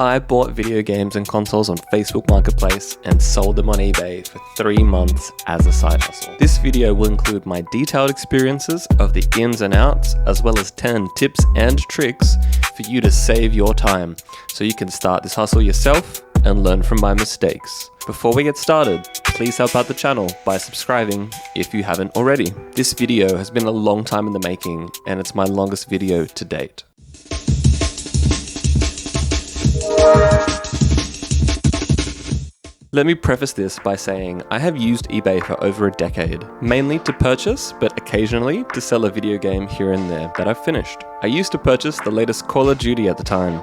I bought video games and consoles on Facebook Marketplace and sold them on eBay for 3 months as a side hustle. This video will include my detailed experiences of the ins and outs, as well as 10 tips and tricks for you to save your time so you can start this hustle yourself and learn from my mistakes. Before we get started, please help out the channel by subscribing if you haven't already. This video has been a long time in the making and it's my longest video to date. Let me preface this by saying I have used eBay for over a decade, mainly to purchase, but occasionally to sell a video game here and there that I've finished. I used to purchase the latest Call of Duty at the time,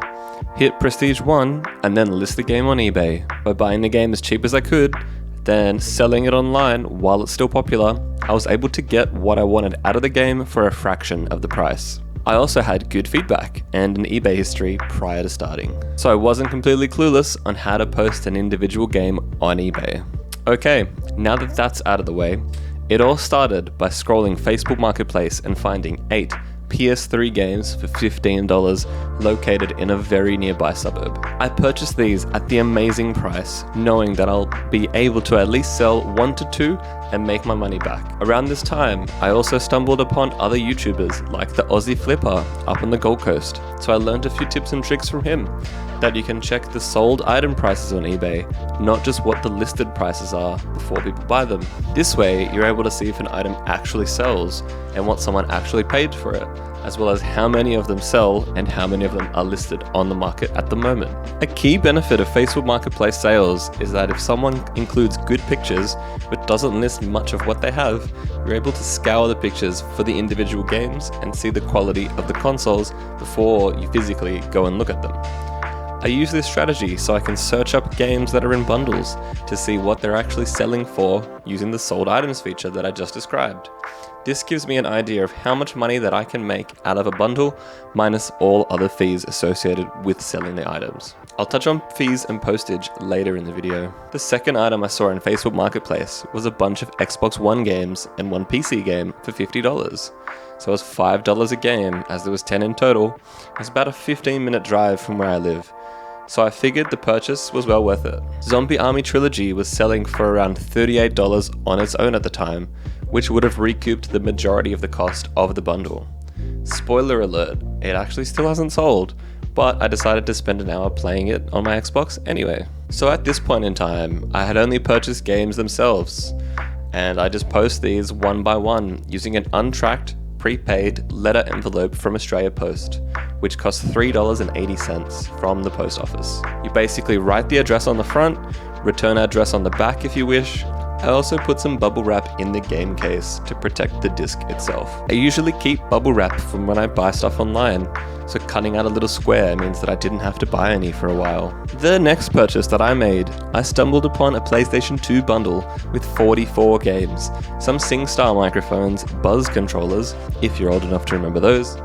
hit Prestige 1, and then list the game on eBay by buying the game as cheap as I could, then selling it online while it's still popular. I was able to get what I wanted out of the game for a fraction of the price. I also had good feedback and an eBay history prior to starting, so I wasn't completely clueless on how to post an individual game on eBay. Okay, now that that's out of the way, it all started by scrolling Facebook Marketplace and finding 8 PS3 games for $15 located in a very nearby suburb. I purchased these at the amazing price, knowing that I'll be able to at least sell 1 to 2 and make my money back. Around this time, I also stumbled upon other YouTubers like the Aussie Flipper up on the Gold Coast, so I learned a few tips and tricks from him, that you can check the sold item prices on eBay, not just what the listed prices are before people buy them. This way, you're able to see if an item actually sells and what someone actually paid for it, as well as how many of them sell and how many of them are listed on the market at the moment. A key benefit of Facebook Marketplace sales is that if someone includes good pictures but doesn't list much of what they have, you're able to scour the pictures for the individual games and see the quality of the consoles before you physically go and look at them. I use this strategy so I can search up games that are in bundles to see what they're actually selling for using the sold items feature that I just described. This gives me an idea of how much money that I can make out of a bundle minus all other fees associated with selling the items. I'll touch on fees and postage later in the video. The second item I saw in Facebook Marketplace was a bunch of Xbox One games and one PC game for $50. So it was $5 a game, as there was 10 in total. It was about a 15-minute drive from where I live, so I figured the purchase was well worth it. Zombie Army Trilogy was selling for around $38 on its own at the time, which would have recouped the majority of the cost of the bundle. Spoiler alert, it actually still hasn't sold, but I decided to spend an hour playing it on my Xbox anyway. So at this point in time, I had only purchased games themselves, and I just post these one by one using an untracked, prepaid letter envelope from Australia Post, which costs $3.80 from the post office. You basically write the address on the front, return address on the back if you wish. I also put some bubble wrap in the game case to protect the disc itself. I usually keep bubble wrap from when I buy stuff online, so cutting out a little square means that I didn't have to buy any for a while. The next purchase that I made, I stumbled upon a PlayStation 2 bundle with 44 games, some SingStar microphones, Buzz controllers, if you're old enough to remember those,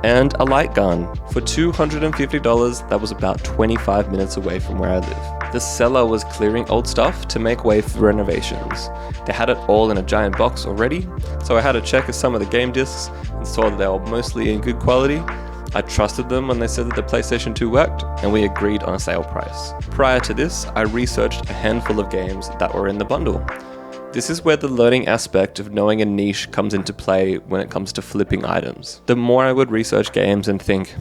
and a light gun for $250 that was about 25 minutes away from where I live. The seller was clearing old stuff to make way for renovations. They had it all in a giant box already, so I had to check some of the game discs and saw that they were mostly in good quality. I trusted them when they said that the PlayStation 2 worked, and we agreed on a sale price. Prior to this, I researched a handful of games that were in the bundle. This is where the learning aspect of knowing a niche comes into play when it comes to flipping items. The more I would research games and think,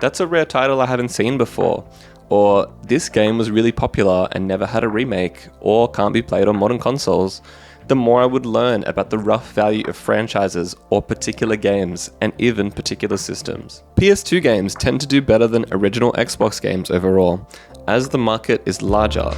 that's a rare title I haven't seen before, or this game was really popular and never had a remake, or can't be played on modern consoles, the more I would learn about the rough value of franchises or particular games and even particular systems. PS2 games tend to do better than original Xbox games overall, as the market is larger,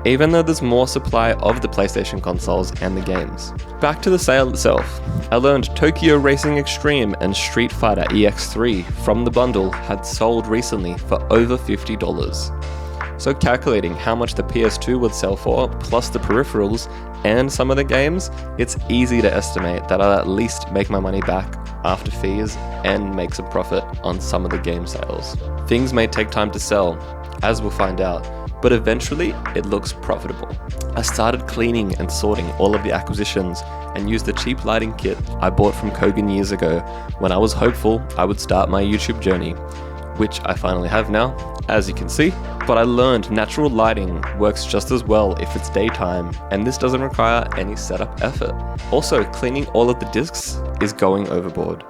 even though there's more supply of the PlayStation consoles and the games. Back to the sale itself, I learned Tokyo Racing Extreme and Street Fighter EX3 from the bundle had sold recently for over $50. So calculating how much the PS2 would sell for, plus the peripherals and some of the games, it's easy to estimate that I'll at least make my money back after fees and make some profit on some of the game sales. Things may take time to sell, as we'll find out, but eventually it looks profitable. I started cleaning and sorting all of the acquisitions and used the cheap lighting kit I bought from Kogan years ago when I was hopeful I would start my YouTube journey. which I finally have now, as you can see, but I learned natural lighting works just as well if it's daytime, and this doesn't require any setup effort. Also, cleaning all of the discs is going overboard.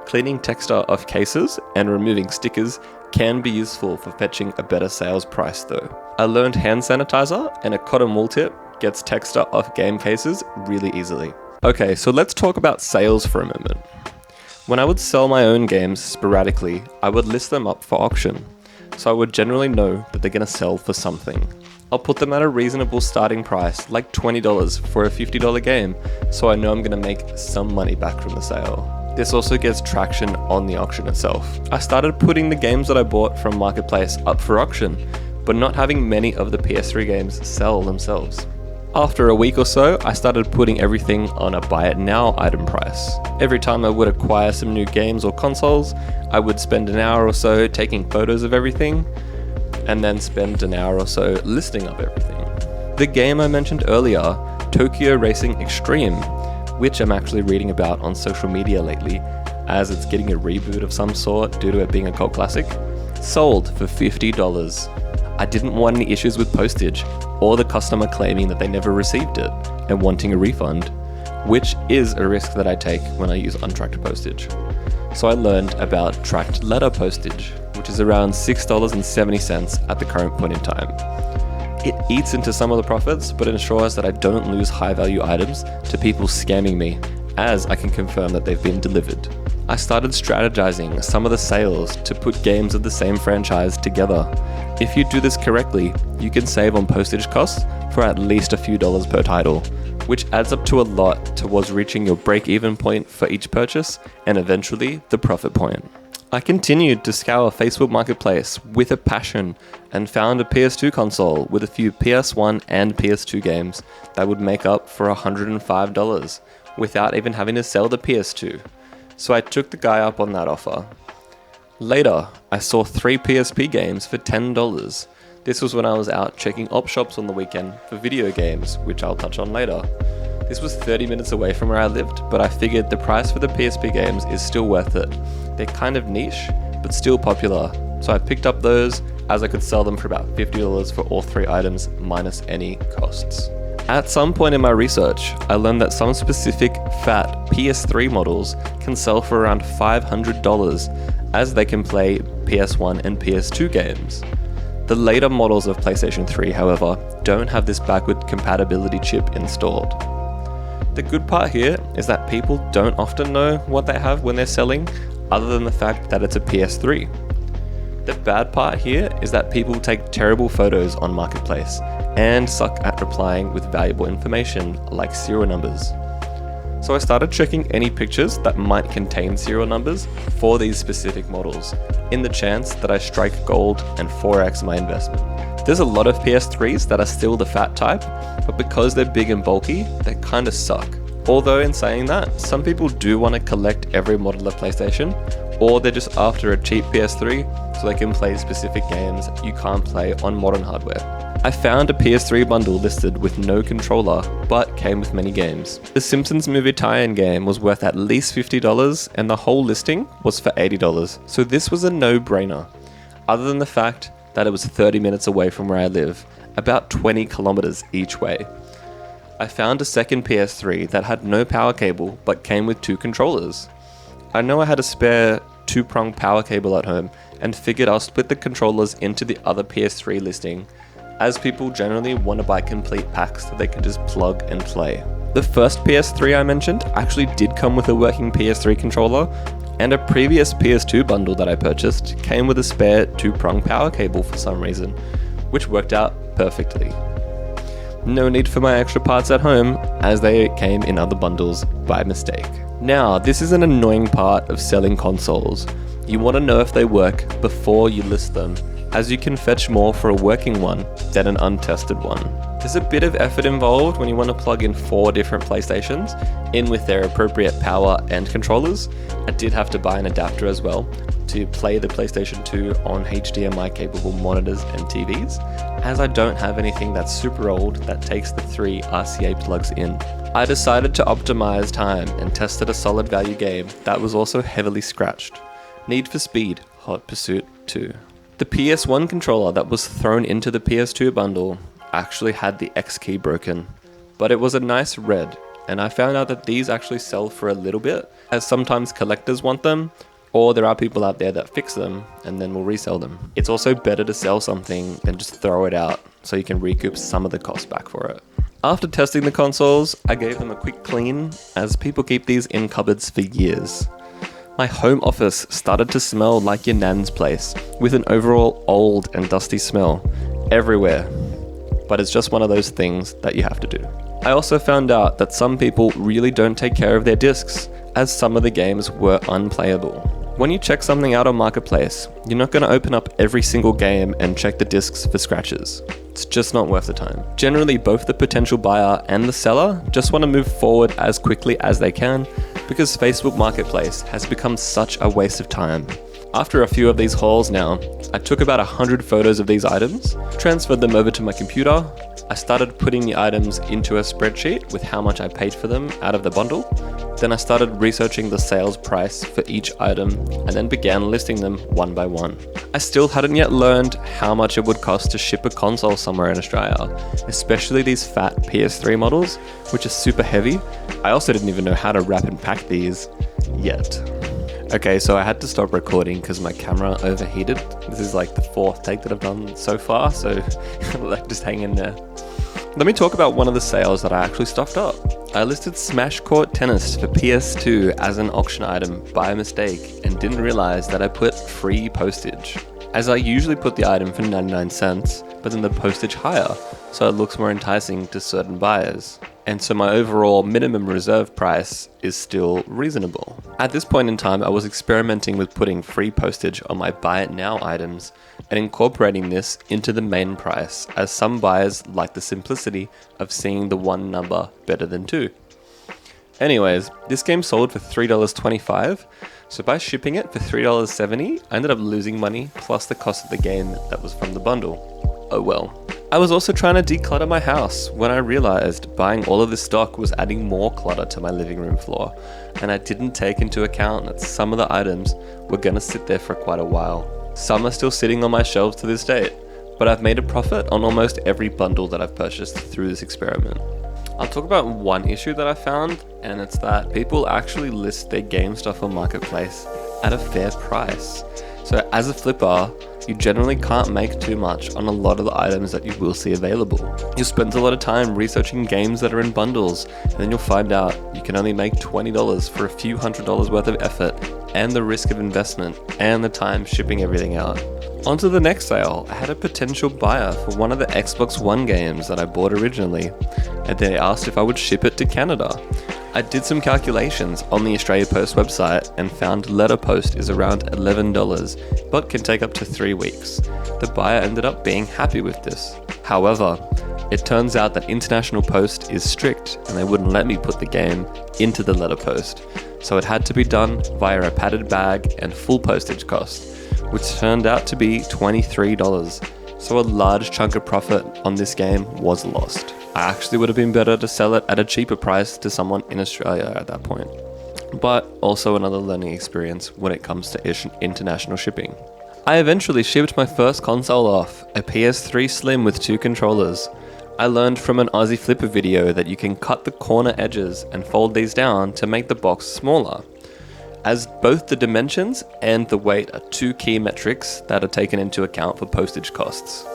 Cleaning texture off cases and removing stickers can be useful for fetching a better sales price though. I learned hand sanitizer and a cotton wool tip gets texture off game cases really easily. Okay, so let's talk about sales for a moment. When I would sell my own games sporadically, I would list them up for auction, so I would generally know that they're gonna sell for something. I'll put them at a reasonable starting price, like $20 for a $50 game, so I know I'm gonna make some money back from the sale. This also gets traction on the auction itself. I started putting the games that I bought from Marketplace up for auction, but not having many of the PS3 games sell themselves. After a week or so, I started putting everything on a buy it now item price. Every time I would acquire some new games or consoles, I would spend an hour or so taking photos of everything, and then spend an hour or so listing up everything. The game I mentioned earlier, Tokyo Racing Extreme, which I'm actually reading about on social media lately, as it's getting a reboot of some sort due to it being a cult classic, sold for $50. I didn't want any issues with postage, or the customer claiming that they never received it and wanting a refund, which is a risk that I take when I use untracked postage. So I learned about tracked letter postage, which is around $6.70 at the current point in time. It eats into some of the profits, but ensures that I don't lose high value items to people scamming me, as I can confirm that they've been delivered. I started strategizing some of the sales to put games of the same franchise together. If you do this correctly, you can save on postage costs for at least a few dollars per title, which adds up to a lot towards reaching your break-even point for each purchase and eventually the profit point. I continued to scour Facebook Marketplace with a passion and found a PS2 console with a few PS1 and PS2 games that would make up for $105 without even having to sell the PS2. So I took the guy up on that offer. Later, I saw 3 PSP games for $10. This was when I was out checking op shops on the weekend for video games, which I'll touch on later. This was 30 minutes away from where I lived, but I figured the price for the PSP games is still worth it. They're kind of niche, but still popular, so I picked up those as I could sell them for about $50 for all 3 items minus any costs. At some point in my research, I learned that some specific fat PS3 models can sell for around $500 as they can play PS1 and PS2 games. The later models of PlayStation 3, however, don't have this backward compatibility chip installed. The good part here is that people don't often know what they have when they're selling, other than the fact that it's a PS3. The bad part here is that people take terrible photos on Marketplace and suck at replying with valuable information like serial numbers. So I started checking any pictures that might contain serial numbers for these specific models, in the chance that I strike gold and 4x my investment. There's a lot of PS3s that are still the fat type, but because they're big and bulky, they kinda suck. Although in saying that, some people do want to collect every model of PlayStation, or they're just after a cheap PS3 so they can play specific games you can't play on modern hardware. I found a PS3 bundle listed with no controller, but came with many games. The Simpsons movie tie-in game was worth at least $50, and the whole listing was for $80, so this was a no-brainer, other than the fact that it was 30 minutes away from where I live, about 20 kilometers each way. I found a second PS3 that had no power cable but came with 2 controllers. I know I had a spare 2-prong power cable at home and figured I'll split the controllers into the other PS3 listing, as people generally want to buy complete packs that they can just plug and play. The first PS3 I mentioned actually did come with a working PS3 controller, and a previous PS2 bundle that I purchased came with a spare 2-prong power cable for some reason, which worked out perfectly. No need for my extra parts at home, as they came in other bundles by mistake. Now, this is an annoying part of selling consoles. You want to know if they work before you list them, as you can fetch more for a working one than an untested one. There's a bit of effort involved when you want to plug in 4 different PlayStations in with their appropriate power and controllers. I did have to buy an adapter as well to play the PlayStation 2 on HDMI capable monitors and TVs, as I don't have anything that's super old that takes the 3 RCA plugs in. I decided to optimize time and tested a solid value game that was also heavily scratched. Need for Speed Hot Pursuit 2. The PS1 controller that was thrown into the PS2 bundle actually had the X key broken, but it was a nice red, and I found out that these actually sell for a little bit, as sometimes collectors want them, or there are people out there that fix them and then will resell them. It's also better to sell something than just throw it out so you can recoup some of the cost back for it. After testing the consoles, I gave them a quick clean, as people keep these in cupboards for years. My home office started to smell like your nan's place, with an overall old and dusty smell everywhere. But it's just one of those things that you have to do. I also found out that some people really don't take care of their discs, as some of the games were unplayable. When you check something out on Marketplace, you're not going to open up every single game and check the discs for scratches. It's just not worth the time. Generally, both the potential buyer and the seller just want to move forward as quickly as they can, because Facebook Marketplace has become such a waste of time. After a few of these hauls now, I took about 100 photos of these items, transferred them over to my computer. I started putting the items into a spreadsheet with how much I paid for them out of the bundle. Then I started researching the sales price for each item and then began listing them one by one. I still hadn't yet learned how much it would cost to ship a console somewhere in Australia, especially these fat PS3 models, which are super heavy. I also didn't even know how to wrap and pack these yet. Okay, so I had to stop recording because my camera overheated. This is like the 4th take that I've done so far, so just hang in there. Let me talk about one of the sales that I actually stuffed up. I listed Smash Court Tennis for PS2 as an auction item by mistake and didn't realize that I put free postage, as I usually put the item for 99 cents, but then the postage higher, so it looks more enticing to certain buyers. And so my overall minimum reserve price is still reasonable. At this point in time, I was experimenting with putting free postage on my buy it now items and incorporating this into the main price, as some buyers like the simplicity of seeing the one number better than two. Anyways, this game sold for $3.25, so by shipping it for $3.70, I ended up losing money plus the cost of the game that was from the bundle. Oh well. I was also trying to declutter my house when I realized buying all of this stock was adding more clutter to my living room floor, and I didn't take into account that some of the items were gonna sit there for quite a while. Some are still sitting on my shelves to this date, but I've made a profit on almost every bundle that I've purchased through this experiment. I'll talk about one issue that I found, and it's that people actually list their game stuff on Marketplace at a fair price. So as a flipper, you generally can't make too much on a lot of the items that you will see available. You'll spend a lot of time researching games that are in bundles, and then you'll find out you can only make $20 for a few $100s worth of effort, and the risk of investment, and the time shipping everything out. On to the next sale. I had a potential buyer for one of the Xbox One games that I bought originally, and they asked if I would ship it to Canada. I did some calculations on the Australia Post website and found letter post is around $11, but can take up to 3 weeks. The buyer ended up being happy with this. However, it turns out that international post is strict and they wouldn't let me put the game into the letter post, so it had to be done via a padded bag and full postage cost, which turned out to be $23. So a large chunk of profit on this game was lost. I actually would have been better to sell it at a cheaper price to someone in Australia at that point. But also another learning experience when it comes to international shipping. I eventually shipped my first console off, a PS3 Slim with 2 controllers. I learned from an Aussie Flipper video that you can cut the corner edges and fold these down to make the box smaller, as both the dimensions and the weight are 2 key metrics that are taken into account for postage costs.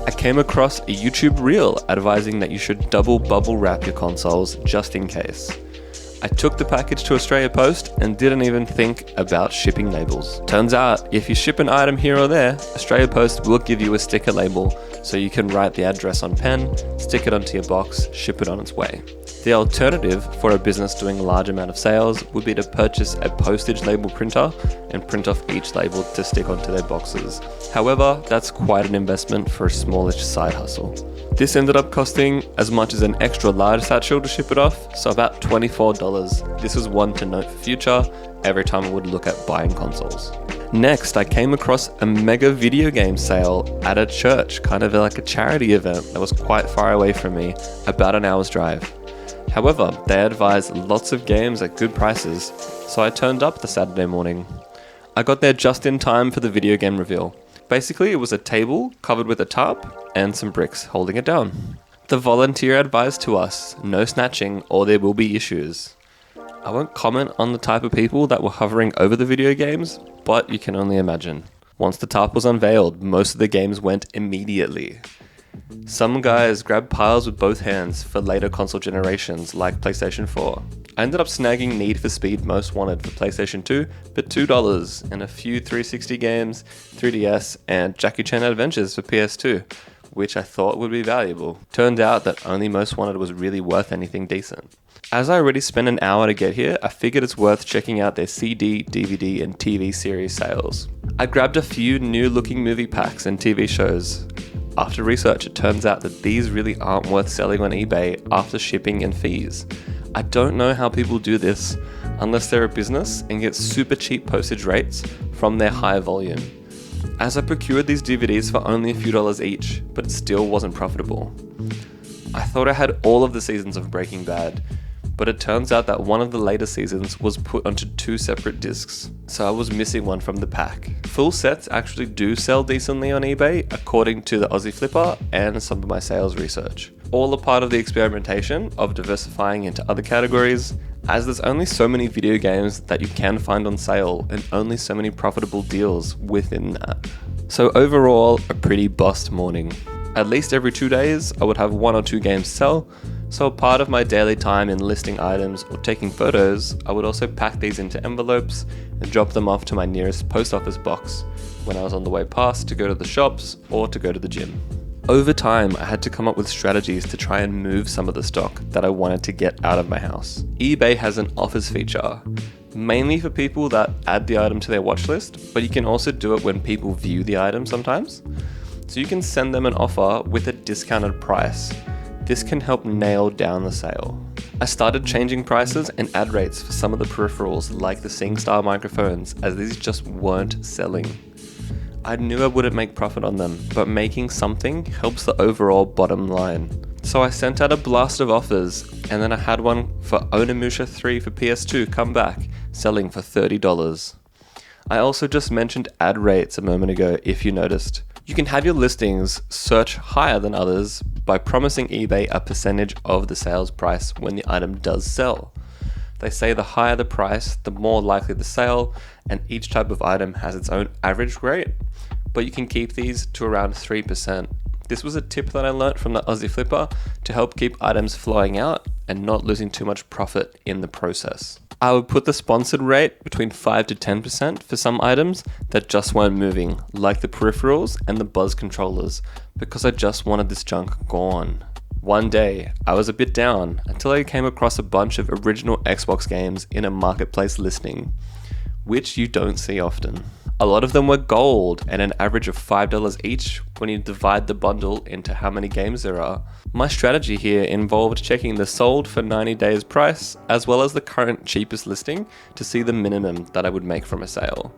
I came across a YouTube reel advising that you should double bubble wrap your consoles just in case. I took the package to Australia Post and didn't even think about shipping labels. Turns out, if you ship an item here or there, Australia Post will give you a sticker label so you can write the address on pen, stick it onto your box, ship it on its way. The alternative for a business doing a large amount of sales would be to purchase a postage label printer and print off each label to stick onto their boxes. However, that's quite an investment for a smallish side hustle. This ended up costing as much as an extra large satchel to ship it off, so about $24. This was one to note for future, every time I would look at buying consoles. Next, I came across a mega video game sale at a church, kind of like a charity event that was quite far away from me, about an hour's drive. However, they advised lots of games at good prices, so I turned up the Saturday morning. I got there just in time for the video game reveal. Basically, it was a table covered with a tarp and some bricks holding it down. The volunteer advised to us, no snatching or there will be issues. I won't comment on the type of people that were hovering over the video games, but you can only imagine. Once the tarp was unveiled, most of the games went immediately. Some guys grabbed piles with both hands for later console generations like PlayStation 4. I ended up snagging Need for Speed Most Wanted for PlayStation 2 for $2 and a few 360 games, 3DS, and Jackie Chan Adventures for PS2, which I thought would be valuable. Turned out that only Most Wanted was really worth anything decent. As I already spent an hour to get here, I figured it's worth checking out their CD, DVD, and TV series sales. I grabbed a few new looking movie packs and TV shows. After research, it turns out that these really aren't worth selling on eBay after shipping and fees. I don't know how people do this unless they're a business and get super cheap postage rates from their high volume. As I procured these DVDs for only a few dollars each, but it still wasn't profitable. I thought I had all of the seasons of Breaking Bad, but it turns out that one of the later seasons was put onto 2 separate discs, so I was missing one from the pack. Full sets actually do sell decently on eBay, according to the Aussie Flipper and some of my sales research. All a part of the experimentation of diversifying into other categories, as there's only so many video games that you can find on sale and only so many profitable deals within that. So overall, a pretty bust morning. At least every 2 days, I would have 1 or 2 games sell, so a part of my daily time in listing items or taking photos, I would also pack these into envelopes and drop them off to my nearest post office box when I was on the way past to go to the shops or to go to the gym. Over time, I had to come up with strategies to try and move some of the stock that I wanted to get out of my house. eBay has an offers feature, mainly for people that add the item to their watch list, but you can also do it when people view the item sometimes. So you can send them an offer with a discounted price. This can help nail down the sale. I started changing prices and ad rates for some of the peripherals like the SingStar microphones, as these just weren't selling. I knew I wouldn't make profit on them, but making something helps the overall bottom line. So I sent out a blast of offers, and then I had one for Onimusha 3 for PS2 come back, selling for $30. I also just mentioned ad rates a moment ago if you noticed. You can have your listings search higher than others by promising eBay a percentage of the sales price when the item does sell. They say the higher the price, the more likely the sale, and each type of item has its own average rate, but you can keep these to around 3%. This was a tip that I learnt from the Aussie Flipper to help keep items flowing out and not losing too much profit in the process. I would put the sponsored rate between 5 to 10% for some items that just weren't moving, like the peripherals and the buzz controllers, because I just wanted this junk gone. One day, I was a bit down until I came across a bunch of original Xbox games in a marketplace listing, which you don't see often. A lot of them were gold and an average of $5 each when you divide the bundle into how many games there are. My strategy here involved checking the sold for 90 days price as well as the current cheapest listing to see the minimum that I would make from a sale.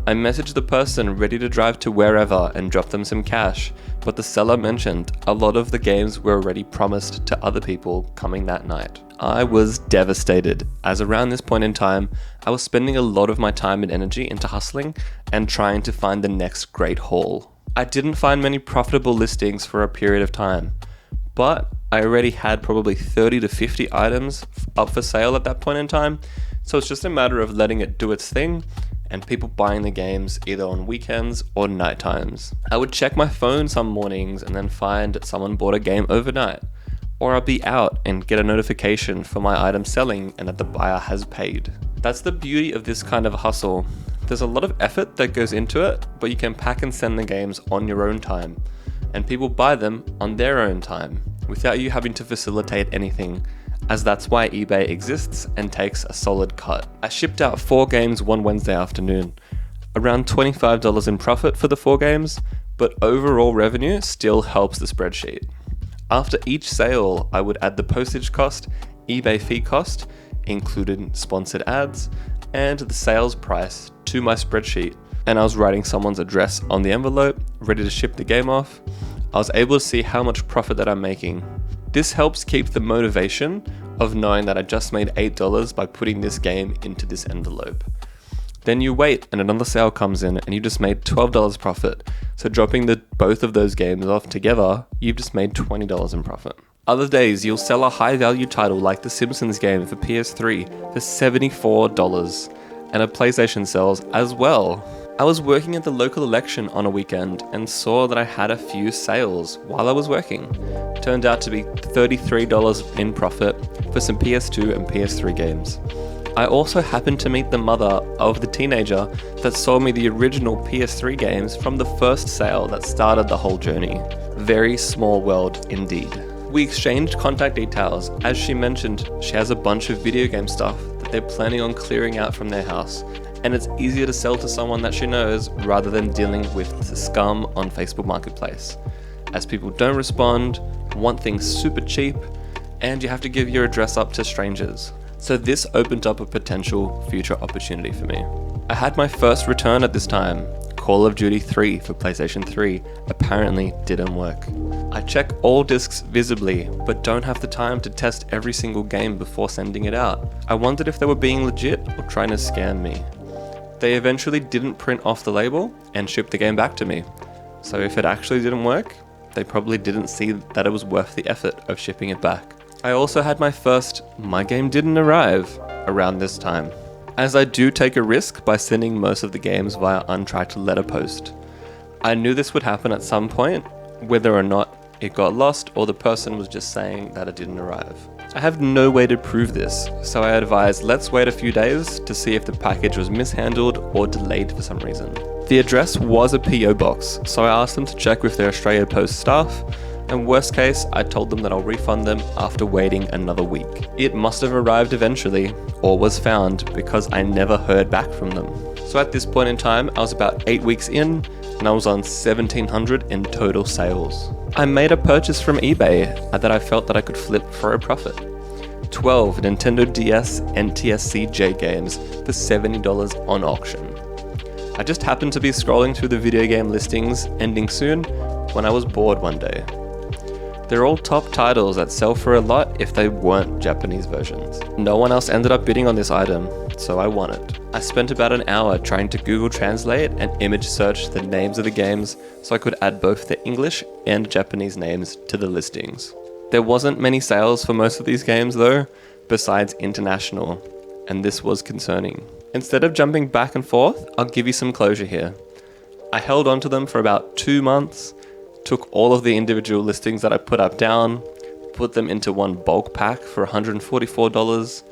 I messaged the person ready to drive to wherever and drop them some cash, but the seller mentioned a lot of the games were already promised to other people coming that night. I was devastated, as around this point in time, I was spending a lot of my time and energy into hustling and trying to find the next great haul. I didn't find many profitable listings for a period of time, but I already had probably 30 to 50 items up for sale at that point in time, so it's just a matter of letting it do its thing and people buying the games either on weekends or night times. I would check my phone some mornings and then find that someone bought a game overnight. Or I'll be out and get a notification for my item selling and that the buyer has paid. That's the beauty of this kind of hustle. There's a lot of effort that goes into it, but you can pack and send the games on your own time, and people buy them on their own time, without you having to facilitate anything, as that's why eBay exists and takes a solid cut. I shipped out 4 games one Wednesday afternoon, around $25 in profit for the 4 games, but overall revenue still helps the spreadsheet. After each sale, I would add the postage cost, eBay fee cost, including sponsored ads, and the sales price to my spreadsheet. And I was writing someone's address on the envelope, ready to ship the game off. I was able to see how much profit that I'm making. This helps keep the motivation of knowing that I just made $8 by putting this game into this envelope. Then you wait and another sale comes in and you just made $12 profit. So dropping both of those games off together, you've just made $20 in profit. Other days, you'll sell a high value title like the Simpsons game for PS3 for $74, and a PlayStation sells as well. I was working at the local election on a weekend and saw that I had a few sales while I was working. Turned out to be $33 in profit for some PS2 and PS3 games. I also happened to meet the mother of the teenager that sold me the original PS3 games from the first sale that started the whole journey. Very small world indeed. We exchanged contact details. As she mentioned, she has a bunch of video game stuff that they're planning on clearing out from their house, and it's easier to sell to someone that she knows rather than dealing with the scum on Facebook Marketplace, as people don't respond, want things super cheap, and you have to give your address up to strangers. So this opened up a potential future opportunity for me. I had my first return at this time. Call of Duty 3 for PlayStation 3 apparently didn't work. I check all discs visibly, but don't have the time to test every single game before sending it out. I wondered if they were being legit or trying to scam me. They eventually didn't print off the label and ship the game back to me. So if it actually didn't work, they probably didn't see that it was worth the effort of shipping it back. I also had my first "my game didn't arrive" around this time, as I do take a risk by sending most of the games via untracked letter post. I knew this would happen at some point, whether or not it got lost or the person was just saying that it didn't arrive. I have no way to prove this, so I advised let's wait a few days to see if the package was mishandled or delayed for some reason. The address was a PO box, so I asked them to check with their Australia Post staff, and worst case, I told them that I'll refund them after waiting another week. It must have arrived eventually, or was found, because I never heard back from them. So at this point in time, I was about 8 weeks in, and I was on $1,700 in total sales. I made a purchase from eBay that I felt that I could flip for a profit. 12 Nintendo DS NTSC-J games for $70 on auction. I just happened to be scrolling through the video game listings ending soon when I was bored one day. They're all top titles that sell for a lot if they weren't Japanese versions. No one else ended up bidding on this item, so I won it. I spent about an hour trying to Google Translate and image search the names of the games so I could add both the English and Japanese names to the listings. There wasn't many sales for most of these games though, besides international, and this was concerning. Instead of jumping back and forth, I'll give you some closure here. I held on to them for about 2 months, took all of the individual listings that I put up down, put them into one bulk pack for $144,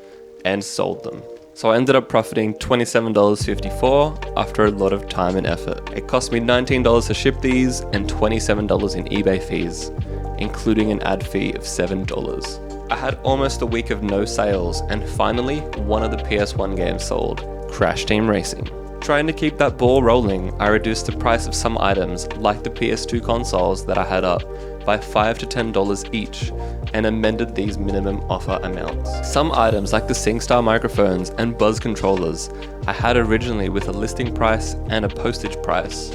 and sold them. So I ended up profiting $27.54 after a lot of time and effort. It cost me $19 to ship these and $27 in eBay fees, including an ad fee of $7. I had almost a week of no sales, and finally one of the PS1 games sold, Crash Team Racing. Trying to keep that ball rolling, I reduced the price of some items, like the PS2 consoles that I had up, by $5 to $10 each, and amended these minimum offer amounts. Some items, like the SingStar microphones and Buzz controllers, I had originally with a listing price and a postage price.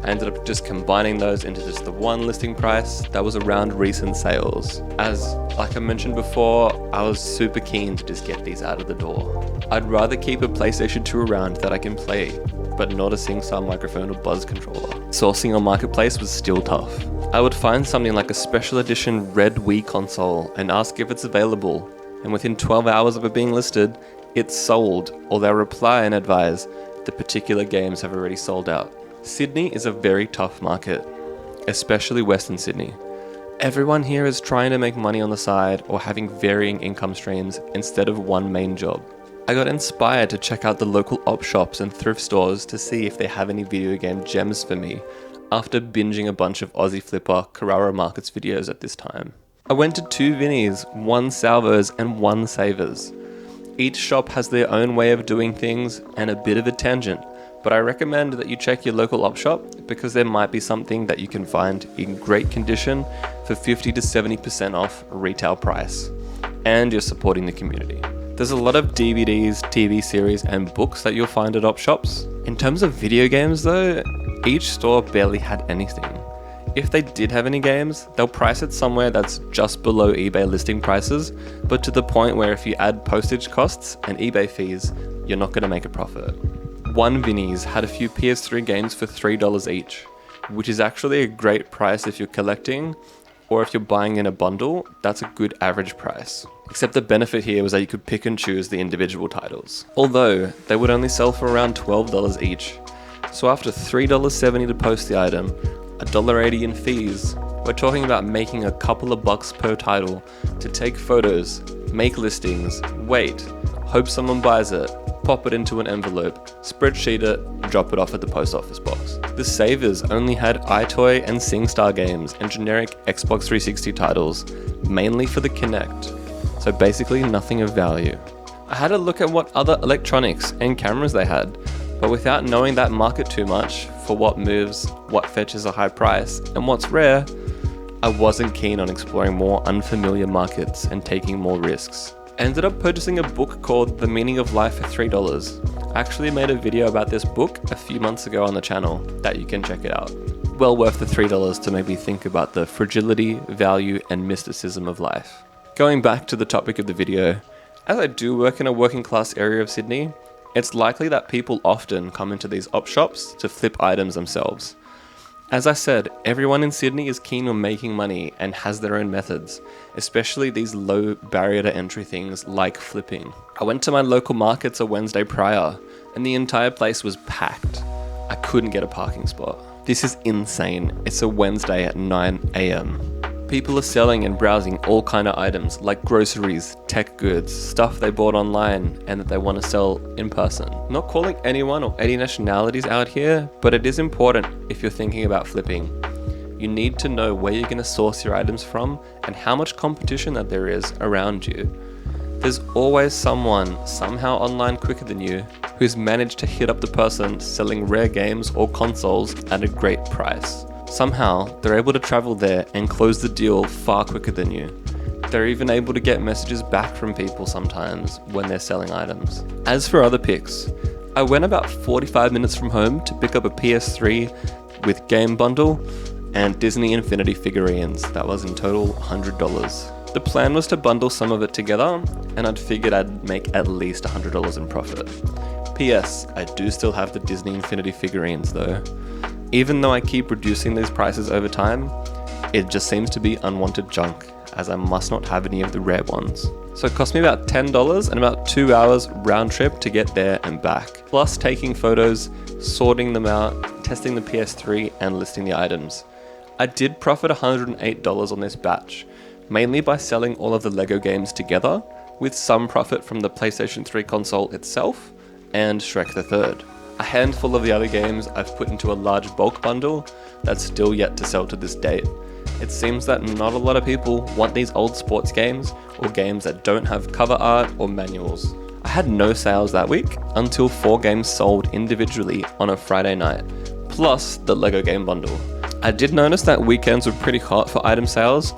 I ended up just combining those into just the one listing price that was around recent sales. As, like I mentioned before, I was super keen to just get these out of the door. I'd rather keep a PlayStation 2 around that I can play, but not a SingStar microphone or Buzz controller. Sourcing on Marketplace was still tough. I would find something like a special edition red Wii console and ask if it's available, and within 12 hours of it being listed, it's sold, or they'll reply and advise the particular games have already sold out. Sydney is a very tough market, especially Western Sydney. Everyone here is trying to make money on the side or having varying income streams instead of one main job. I got inspired to check out the local op shops and thrift stores to see if they have any video game gems for me after binging a bunch of Aussie Flipper Carrara Markets videos at this time. I went to 2 Vinnies, 1 Salvos and 1 Savers. Each shop has their own way of doing things and a bit of a tangent, but I recommend that you check your local op shop because there might be something that you can find in great condition for 50 to 70% off retail price, and you're supporting the community. There's a lot of DVDs, TV series, and books that you'll find at op shops. In terms of video games though, each store barely had anything. If they did have any games, they'll price it somewhere that's just below eBay listing prices, but to the point where if you add postage costs and eBay fees, you're not going to make a profit. one Vinnie's had a few PS3 games for $3 each, which is actually a great price if you're collecting, or if you're buying in a bundle, that's a good average price. Except the benefit here was that you could pick and choose the individual titles. Although, they would only sell for around $12 each. So after $3.70 to post the item, $1.80 in fees, we're talking about making a couple of bucks per title to take photos, make listings, wait, hope someone buys it, pop it into an envelope, spreadsheet it, and drop it off at the post office box. The savers only had iToy and SingStar games and generic Xbox 360 titles, mainly for the Kinect, so basically nothing of value. I had a look at what other electronics and cameras they had, but without knowing that market too much for what moves, what fetches a high price, and what's rare, I wasn't keen on exploring more unfamiliar markets and taking more risks. I ended up purchasing a book called The Meaning of Life for $3. I actually made a video about this book a few months ago on the channel that you can check it out. Well worth the $3 to make me think about the fragility, value, and mysticism of life. Going back to the topic of the video, as I do work in a working class area of Sydney, it's likely that people often come into these op shops to flip items themselves. As I said, everyone in Sydney is keen on making money and has their own methods, especially these low barrier to entry things like flipping. I went to my local markets a Wednesday prior, and the entire place was packed. I couldn't get a parking spot. This is insane. It's a Wednesday at 9 AM. People are selling and browsing all kind of items like groceries, tech goods, stuff they bought online and that they want to sell in person. Not calling anyone or any nationalities out here, but it is important if you're thinking about flipping. You need to know where you're going to source your items from and how much competition that there is around you. There's always someone somehow online quicker than you who's managed to hit up the person selling rare games or consoles at a great price. Somehow, they're able to travel there and close the deal far quicker than you. They're even able to get messages back from people sometimes when they're selling items. As for other picks, I went about 45 minutes from home to pick up a PS3 with game bundle and Disney Infinity figurines. That was in total $100. The plan was to bundle some of it together, and I'd figured I'd make at least $100 in profit. P.S. I do still have the Disney Infinity figurines though. Even though I keep reducing these prices over time, it just seems to be unwanted junk, as I must not have any of the rare ones. So it cost me about $10 and about 2 hours round trip to get there and back, plus taking photos, sorting them out, testing the PS3 and listing the items. I did profit $108 on this batch, mainly by selling all of the LEGO games together, with some profit from the PlayStation 3 console itself and Shrek the Third. A handful of the other games I've put into a large bulk bundle that's still yet to sell to this date. It seems that not a lot of people want these old sports games or games that don't have cover art or manuals. I had no sales that week until 4 games sold individually on a Friday night, plus the LEGO game bundle. I did notice that weekends were pretty hot for item sales,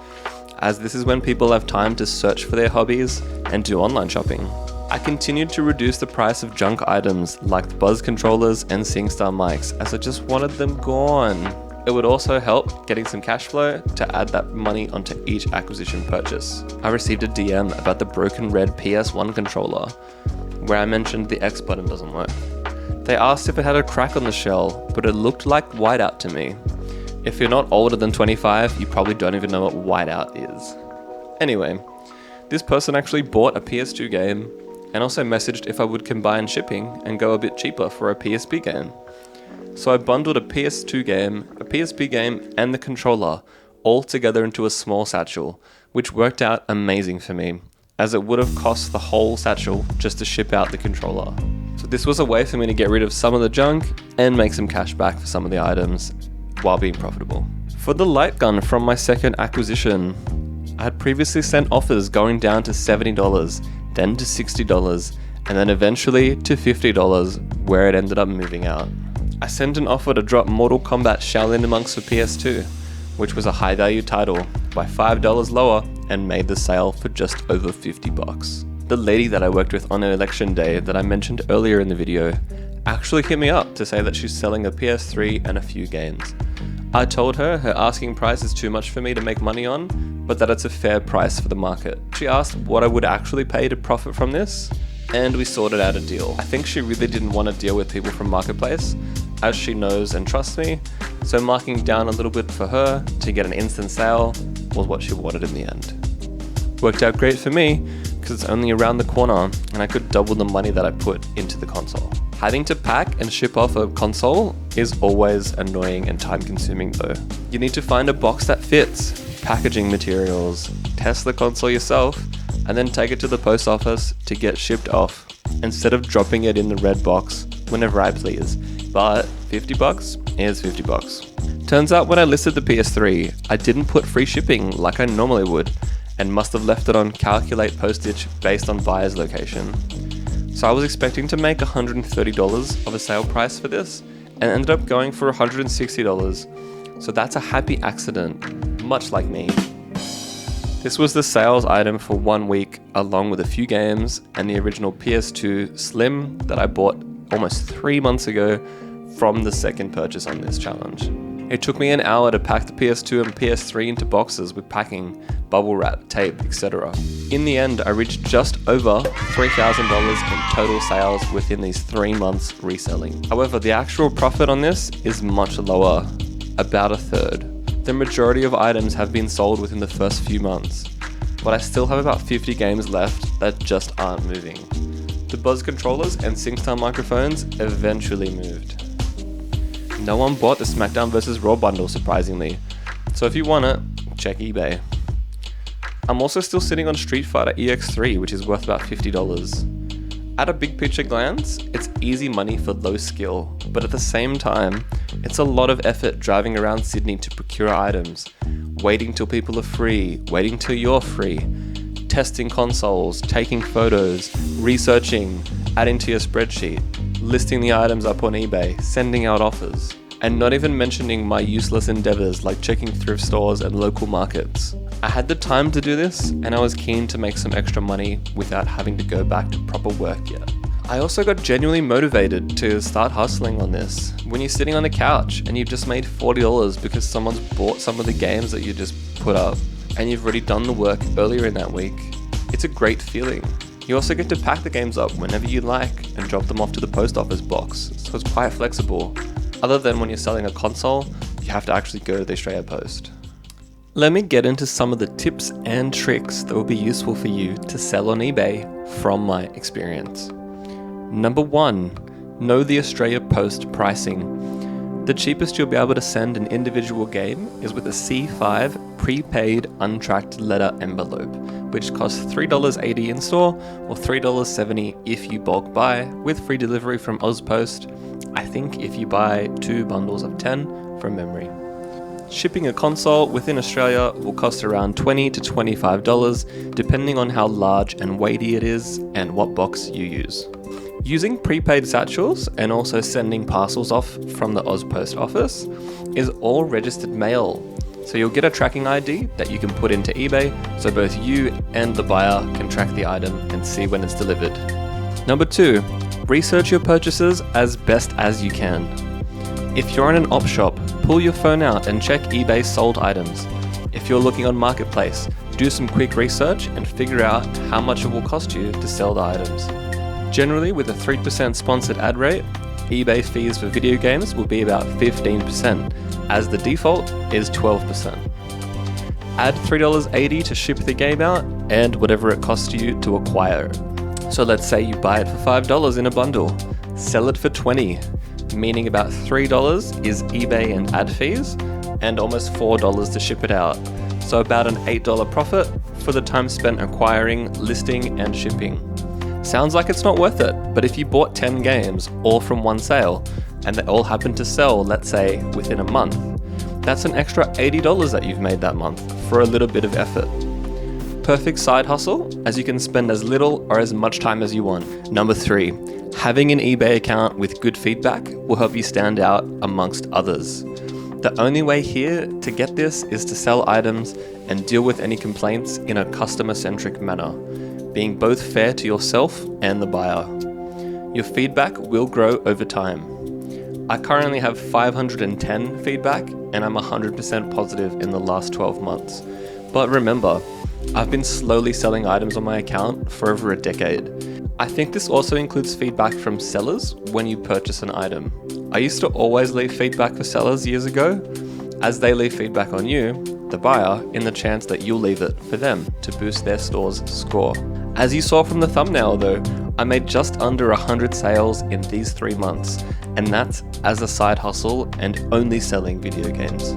as this is when people have time to search for their hobbies and do online shopping. I continued to reduce the price of junk items like the Buzz controllers and SingStar mics, as I just wanted them gone. It would also help getting some cash flow to add that money onto each acquisition purchase. I received a DM about the broken red PS1 controller, where I mentioned the X button doesn't work. They asked if it had a crack on the shell, but it looked like whiteout to me. If you're not older than 25, you probably don't even know what whiteout is. Anyway, this person actually bought a PS2 game and also messaged if I would combine shipping and go a bit cheaper for a PSP game. So I bundled a PS2 game, a PSP game, and the controller all together into a small satchel, which worked out amazing for me, as it would have cost the whole satchel just to ship out the controller. So this was a way for me to get rid of some of the junk and make some cash back for some of the items while being profitable. For the light gun from my second acquisition, I had previously sent offers going down to $70, then to $60, and then eventually to $50, where it ended up moving out. I sent an offer to drop Mortal Kombat Shaolin Monks for PS2, which was a high value title, by $5 lower, and made the sale for just over $50. The lady that I worked with on election day that I mentioned earlier in the video actually hit me up to say that she's selling a PS3 and a few games. I told her asking price is too much for me to make money on, but that it's a fair price for the market. She asked what I would actually pay to profit from this, and we sorted out a deal. I think she really didn't want to deal with people from Marketplace, as she knows and trusts me, so marking down a little bit for her to get an instant sale was what she wanted in the end. Worked out great for me, because it's only around the corner and I could double the money that I put into the console. Having to pack and ship off a console is always annoying and time consuming though. You need to find a box that fits, packaging materials, test the console yourself, and then take it to the post office to get shipped off, instead of dropping it in the red box whenever I please. But $50 is $50. Turns out when I listed the PS3, I didn't put free shipping like I normally would, and must have left it on calculate postage based on buyer's location. So I was expecting to make $130 of a sale price for this, and ended up going for $160. So that's a happy accident, much like me. This was the sales item for 1 week, along with a few games and the original PS2 Slim that I bought almost 3 months ago from the second purchase on this challenge. It took me an hour to pack the PS2 and PS3 into boxes with packing, bubble wrap, tape, etc. In the end, I reached just over $3,000 in total sales within these 3 months reselling. However, the actual profit on this is much lower, about a third. The majority of items have been sold within the first few months, but I still have about 50 games left that just aren't moving. The Buzz controllers and SingStar microphones eventually moved. No one bought the SmackDown vs. Raw bundle, surprisingly, so if you want it, check eBay. I'm also still sitting on Street Fighter EX3, which is worth about $50. At a big picture glance, it's easy money for low skill, but at the same time, it's a lot of effort driving around Sydney to procure items, waiting till people are free, waiting till you're free, testing consoles, taking photos, researching, adding to your spreadsheet, listing the items up on eBay, sending out offers, and not even mentioning my useless endeavors like checking thrift stores and local markets. I had the time to do this, and I was keen to make some extra money without having to go back to proper work yet. I also got genuinely motivated to start hustling on this. When you're sitting on the couch and you've just made $40 because someone's bought some of the games that you just put up, and you've already done the work earlier in that week, it's a great feeling. You also get to pack the games up whenever you like and drop them off to the post office box, so it's quite flexible. Other than when you're selling a console, you have to actually go to the Australia Post. Let me get into some of the tips and tricks that will be useful for you to sell on eBay from my experience. Number 1, know the Australia Post pricing. The cheapest you'll be able to send an individual game is with a C5 prepaid untracked letter envelope, which costs $3.80 in store or $3.70 if you bulk buy, with free delivery from AusPost. I think if you buy 2 bundles of 10 from memory. Shipping a console within Australia will cost around $20 to $25, depending on how large and weighty it is and what box you use. Using prepaid satchels and also sending parcels off from the AusPost office is all registered mail. So you'll get a tracking ID that you can put into eBay so both you and the buyer can track the item and see when it's delivered. Number 2, research your purchases as best as you can. If you're in an op shop, pull your phone out and check eBay sold items. If you're looking on Marketplace, do some quick research and figure out how much it will cost you to sell the items. Generally, with a 3% sponsored ad rate, eBay fees for video games will be about 15%, as the default is 12%. Add $3.80 to ship the game out and whatever it costs you to acquire it. So let's say you buy it for $5 in a bundle, sell it for $20, meaning about $3 is eBay and ad fees, and almost $4 to ship it out. So about an $8 profit for the time spent acquiring, listing, and shipping. Sounds like it's not worth it, but if you bought 10 games, all from one sale, and they all happen to sell, let's say, within a month, that's an extra $80 that you've made that month for a little bit of effort. Perfect side hustle, as you can spend as little or as much time as you want. Number 3, having an eBay account with good feedback will help you stand out amongst others. The only way here to get this is to sell items and deal with any complaints in a customer-centric manner, being both fair to yourself and the buyer. Your feedback will grow over time. I currently have 510 feedback and I'm 100% positive in the last 12 months. But remember, I've been slowly selling items on my account for over a decade. I think this also includes feedback from sellers when you purchase an item. I used to always leave feedback for sellers years ago, as they leave feedback on you, the buyer, in the chance that you'll leave it for them to boost their store's score. As you saw from the thumbnail though, I made just under 100 sales in these 3 months, and that's as a side hustle and only selling video games.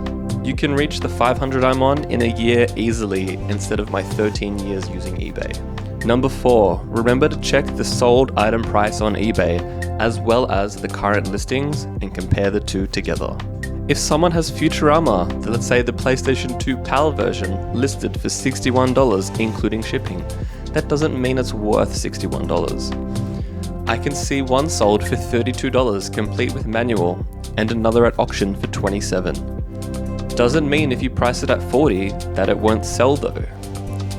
You can reach the 500 I'm on in a year easily instead of my 13 years using eBay. Number 4, remember to check the sold item price on eBay as well as the current listings and compare the two together. If someone has Futurama, let's say the PlayStation 2 PAL version, listed for $61 including shipping, that doesn't mean it's worth $61. I can see one sold for $32 complete with manual and another at auction for $27. Doesn't mean if you price it at $40 that it won't sell though,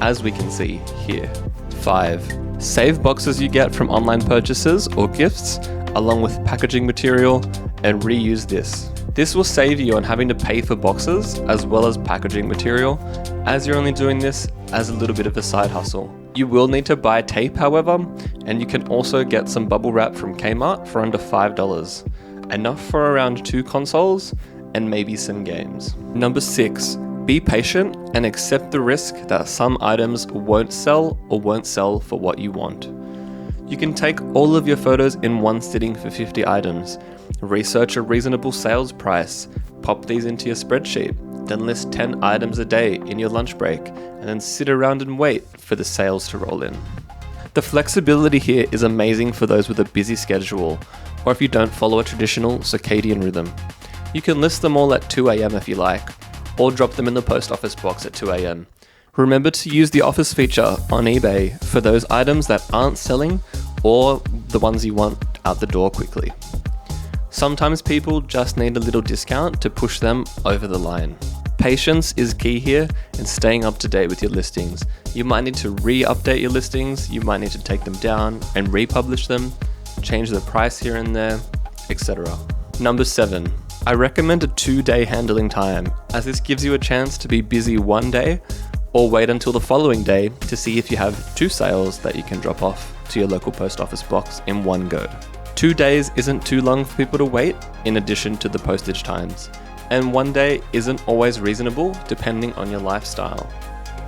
as we can see here. 5. Save boxes you get from online purchases or gifts along with packaging material and reuse this. This will save you on having to pay for boxes as well as packaging material, as you're only doing this as a little bit of a side hustle. You will need to buy tape however, and you can also get some bubble wrap from Kmart for under $5, enough for around 2 consoles and maybe some games. Number 6, be patient and accept the risk that some items won't sell or won't sell for what you want. You can take all of your photos in one sitting for 50 items, research a reasonable sales price, pop these into your spreadsheet, then list 10 items a day in your lunch break, and then sit around and wait for the sales to roll in. The flexibility here is amazing for those with a busy schedule, or if you don't follow a traditional circadian rhythm. You can list them all at 2 AM if you like, or drop them in the post office box at 2 AM. Remember to use the offers feature on eBay for those items that aren't selling or the ones you want out the door quickly. Sometimes people just need a little discount to push them over the line. Patience is key here and staying up to date with your listings. You might need to re-update your listings, you might need to take them down and republish them, change the price here and there, etc. Number 7. I recommend a 2-day handling time, as this gives you a chance to be busy one day or wait until the following day to see if you have 2 sales that you can drop off to your local post office box in one go. 2 days isn't too long for people to wait in addition to the postage times, and 1 day isn't always reasonable depending on your lifestyle.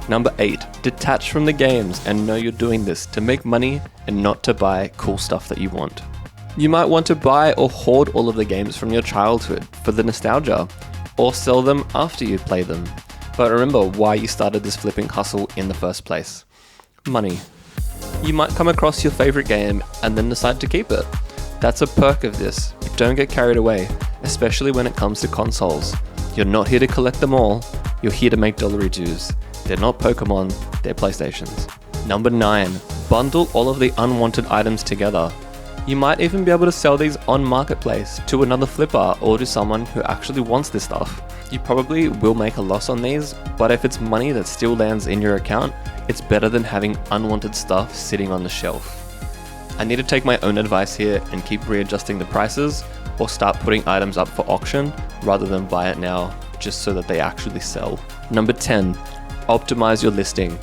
Number 8, detach from the games and know you're doing this to make money and not to buy cool stuff that you want. You might want to buy or hoard all of the games from your childhood for the nostalgia, or sell them after you play them. But remember why you started this flipping hustle in the first place. Money. You might come across your favorite game and then decide to keep it. That's a perk of this. Don't get carried away, especially when it comes to consoles. You're not here to collect them all, you're here to make dollary dues. They're not Pokemon, they're PlayStations. Number 9, bundle all of the unwanted items together. You might even be able to sell these on Marketplace to another flipper or to someone who actually wants this stuff. You probably will make a loss on these, but if it's money that still lands in your account, it's better than having unwanted stuff sitting on the shelf. I need to take my own advice here and keep readjusting the prices or start putting items up for auction rather than buy it now just so that they actually sell. Number 10, optimize your listing.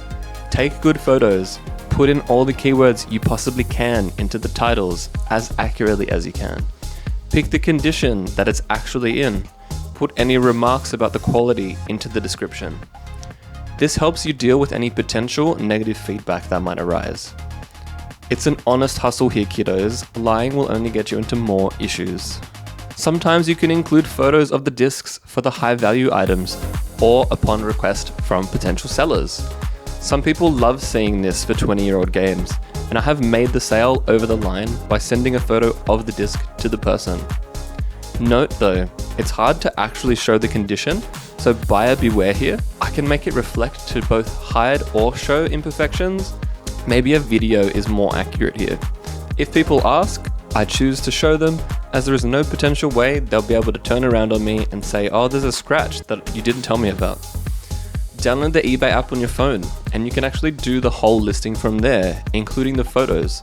Take good photos. Put in all the keywords you possibly can into the titles as accurately as you can. Pick the condition that it's actually in. Put any remarks about the quality into the description. This helps you deal with any potential negative feedback that might arise. It's an honest hustle here, kiddos. Lying will only get you into more issues. Sometimes you can include photos of the discs for the high value items or upon request from potential sellers. Some people love seeing this for 20-year-old games, and I have made the sale over the line by sending a photo of the disc to the person. Note though, it's hard to actually show the condition, so buyer beware here. I can make it reflect to both hide or show imperfections. Maybe a video is more accurate here. If people ask, I choose to show them, as there is no potential way they'll be able to turn around on me and say, oh, there's a scratch that you didn't tell me about. Download the eBay app on your phone, and you can actually do the whole listing from there, including the photos.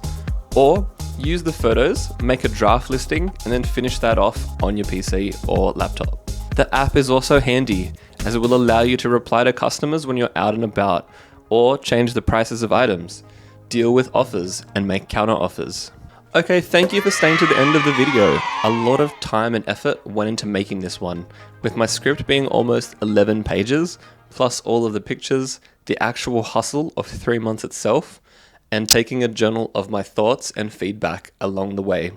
Or use the photos, make a draft listing, and then finish that off on your PC or laptop. The app is also handy, as it will allow you to reply to customers when you're out and about, or change the prices of items, deal with offers, and make counter offers. Okay, thank you for staying to the end of the video. A lot of time and effort went into making this one, with my script being almost 11 pages, plus all of the pictures, the actual hustle of 3 months itself, and taking a journal of my thoughts and feedback along the way.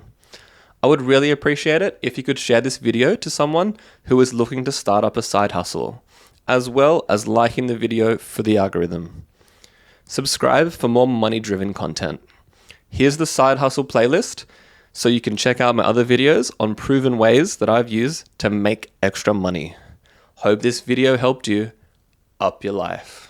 I would really appreciate it if you could share this video to someone who is looking to start up a side hustle, as well as liking the video for the algorithm. Subscribe for more money-driven content. Here's the side hustle playlist, so you can check out my other videos on proven ways that I've used to make extra money. Hope this video helped you up your life.